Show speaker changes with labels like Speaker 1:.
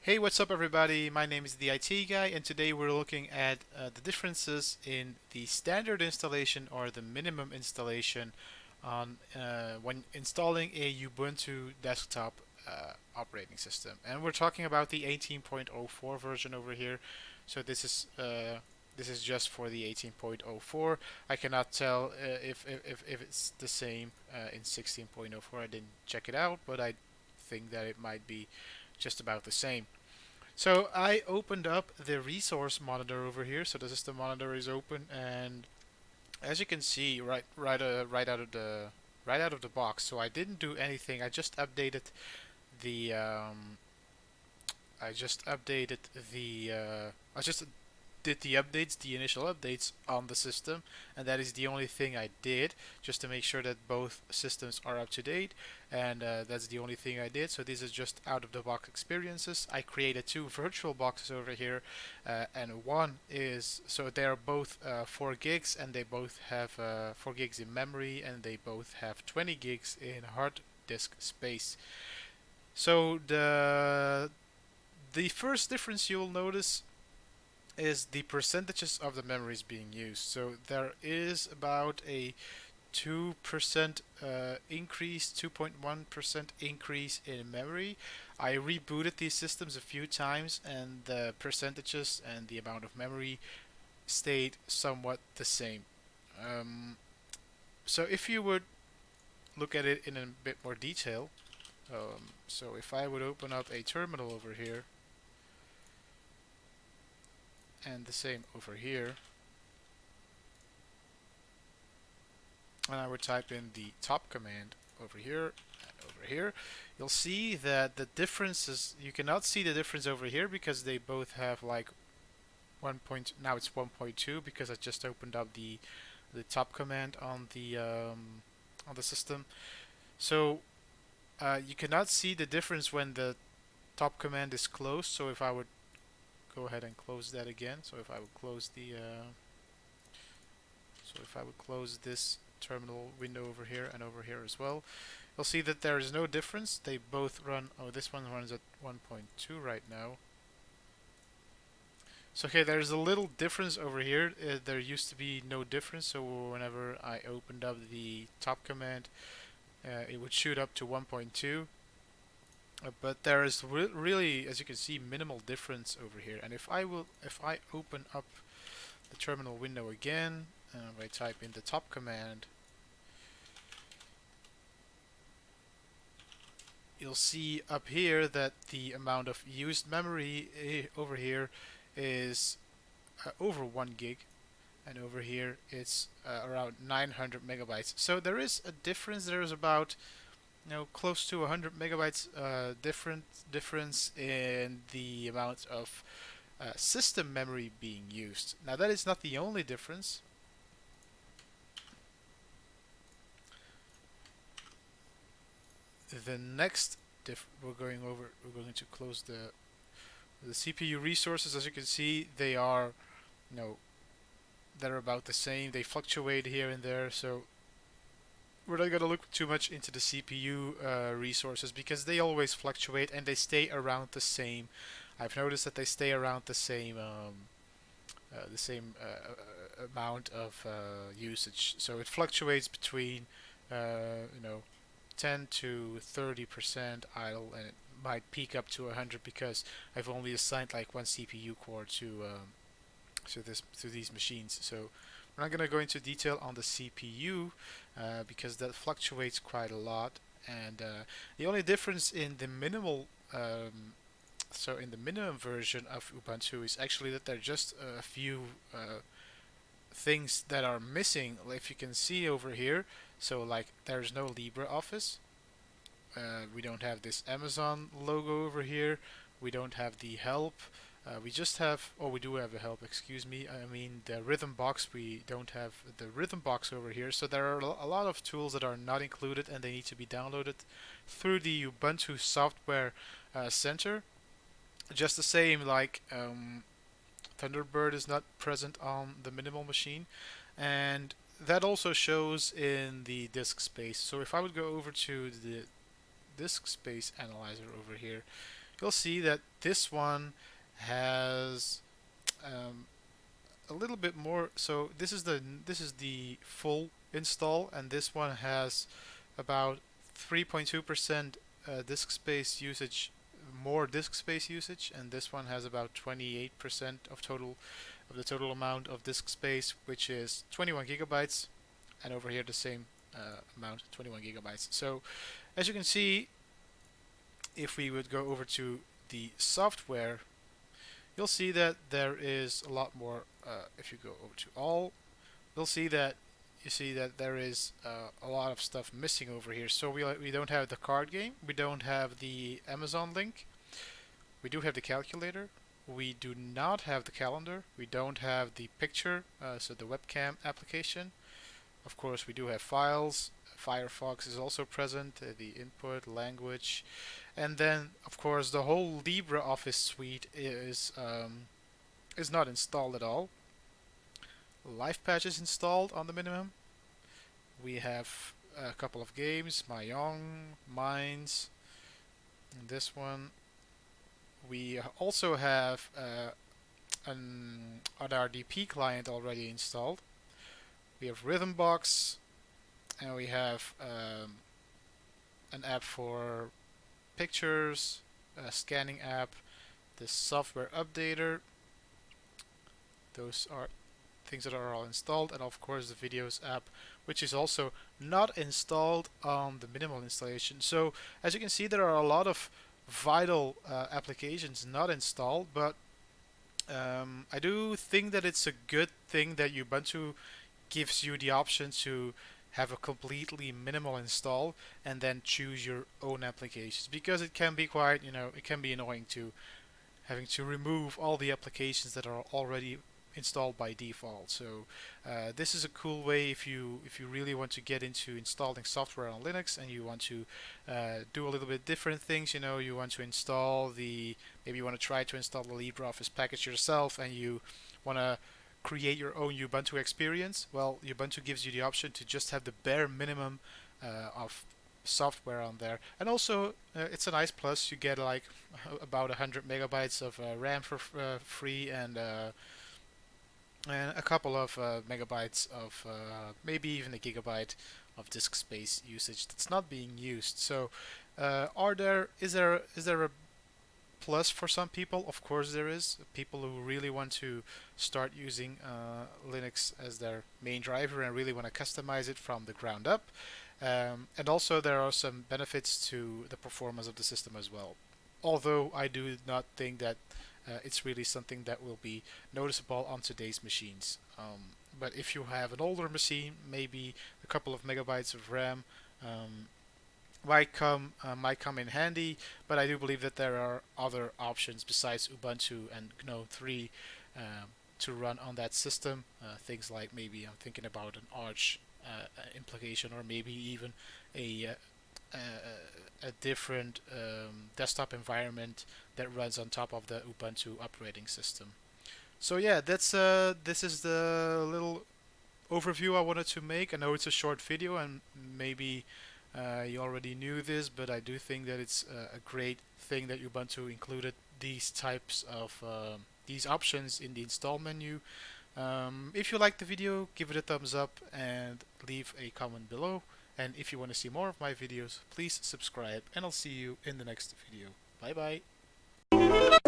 Speaker 1: Hey, what's up, everybody? My name is the IT guy, and today we're looking at the differences in the standard installation or the minimum installation on when installing a Ubuntu desktop operating system. And we're talking about the 18.04 version over here. So this is just for the 18.04. I cannot tell if it's the same in 16.04. I didn't check it out, but I think that it might be just about the same. So I opened up the resource monitor over here. So the system monitor is open, and as you can see, right out of the box. So I didn't do anything. The um, I just updated I just did the updates, the initial updates on the system, and that is the only thing I did, just to make sure that both systems are up to date, and that's the only thing I did. So these are just out of the box experiences. I created two virtual boxes over here, and one is, so they are both 4 gigs, and they both have 4 gigs in memory, and they both have 20 gigs in hard disk space. So the first difference you'll notice is the percentages of the memories being used. So there is about a 2% increase, 2.1% increase in memory. I rebooted these systems a few times, and the percentages and the amount of memory stayed somewhat the same. Um, so if you would look at it in a bit more detail, so if I would open up a terminal over here, and the same over here, and I would type in the top command over here and over here, you'll see that the differences, you cannot see the difference over here because they both have like 1 point, now it's 1.2 because I just opened up the top command on the system. So you cannot see the difference when the top command is closed. So if I would go ahead and close that again, so if I would close this terminal window over here and over here as well, you'll see that there is no difference. They both run, oh, this one runs at 1.2 right now. So okay, there's a little difference over here. There used to be no difference, so whenever I opened up the top command, it would shoot up to 1.2. But there is really, as you can see, minimal difference over here. And if I open up the terminal window again, and I type in the top command, you'll see up here that the amount of used memory over here is over 1 gig, and over here it's around 900 megabytes. So there is a difference. There is about close to 100 megabytes difference in the amount of system memory being used. Now that is not the only difference. The next we're going to close the CPU resources. As you can see, they are, they're about the same. They fluctuate here and there, so we're not going to look too much into the CPU resources because they always fluctuate and they stay around the same. I've noticed that they stay around the same amount of usage. So it fluctuates between you know 10 to 30% idle, and it might peak up to 100 because I've only assigned like one CPU core to these machines. So we're not going to go into detail on the CPU because that fluctuates quite a lot. And the only difference in the in the minimum version of Ubuntu is actually that there are just a few things that are missing. If you can see over here, so like there's no LibreOffice. We don't have this Amazon logo over here. We don't have the help. We just have, oh, we do have a help, excuse me. I mean, the rhythm box, we don't have the rhythm box over here. So there are a lot of tools that are not included and they need to be downloaded through the Ubuntu Software Center. Just the same, like Thunderbird is not present on the minimal machine. And that also shows in the disk space. So if I would go over to the disk space analyzer over here, you'll see that this one has um, a little bit more. So this is the full install, and this one has about 3.2% disk space usage, more disk space usage, and this one has about 28% of the total amount of disk space, which is 21 gigabytes, and over here the same amount, 21 gigabytes. So as you can see, if we would go over to the software, you'll see that there is a lot more. If you go over to all, you'll see that there is a lot of stuff missing over here. So we don't have the card game, we don't have the Amazon link, we do have the calculator, we do not have the calendar, we don't have the picture, so the webcam application. Of course, we do have files. Firefox is also present, the input, language, and then of course the whole LibreOffice suite is not installed at all. LifePatch is installed on the minimum. We have a couple of games, Mahjong, Mines, and this one. We also have an RDP client already installed. We have Rhythmbox, and we have an app for pictures, a scanning app, the software updater. Those are things that are all installed, and of course the videos app, which is also not installed on the minimal installation. So as you can see, there are a lot of vital applications not installed, but I do think that it's a good thing that Ubuntu gives you the option to have a completely minimal install and then choose your own applications, because it can be quite, it can be annoying to having to remove all the applications that are already installed by default. So this is a cool way if you really want to get into installing software on Linux and you want to do a little bit different things. You want to install maybe you want to try to install the LibreOffice package yourself, and you want to create your own Ubuntu experience. Well, Ubuntu gives you the option to just have the bare minimum of software on there, and also it's a nice plus. You get like about 100 megabytes of RAM for free, and a couple of megabytes of maybe even a gigabyte of disk space usage that's not being used. So, is there a plus for some people? Of course there is. People who really want to start using Linux as their main driver and really want to customize it from the ground up. And also there are some benefits to the performance of the system as well. Although I do not think that it's really something that will be noticeable on today's machines. But if you have an older machine, maybe a couple of megabytes of RAM might come in handy. But I do believe that there are other options besides Ubuntu and GNOME 3 to run on that system. Things like, maybe I'm thinking about an Arch implication, or maybe even a a different desktop environment that runs on top of the Ubuntu operating system. So yeah, this is the little overview I wanted to make. I know it's a short video, and maybe you already knew this, but I do think that it's a great thing that Ubuntu included these types of these options in the install menu. If you liked the video, give it a thumbs up and leave a comment below. And if you want to see more of my videos, please subscribe, and I'll see you in the next video. Bye bye.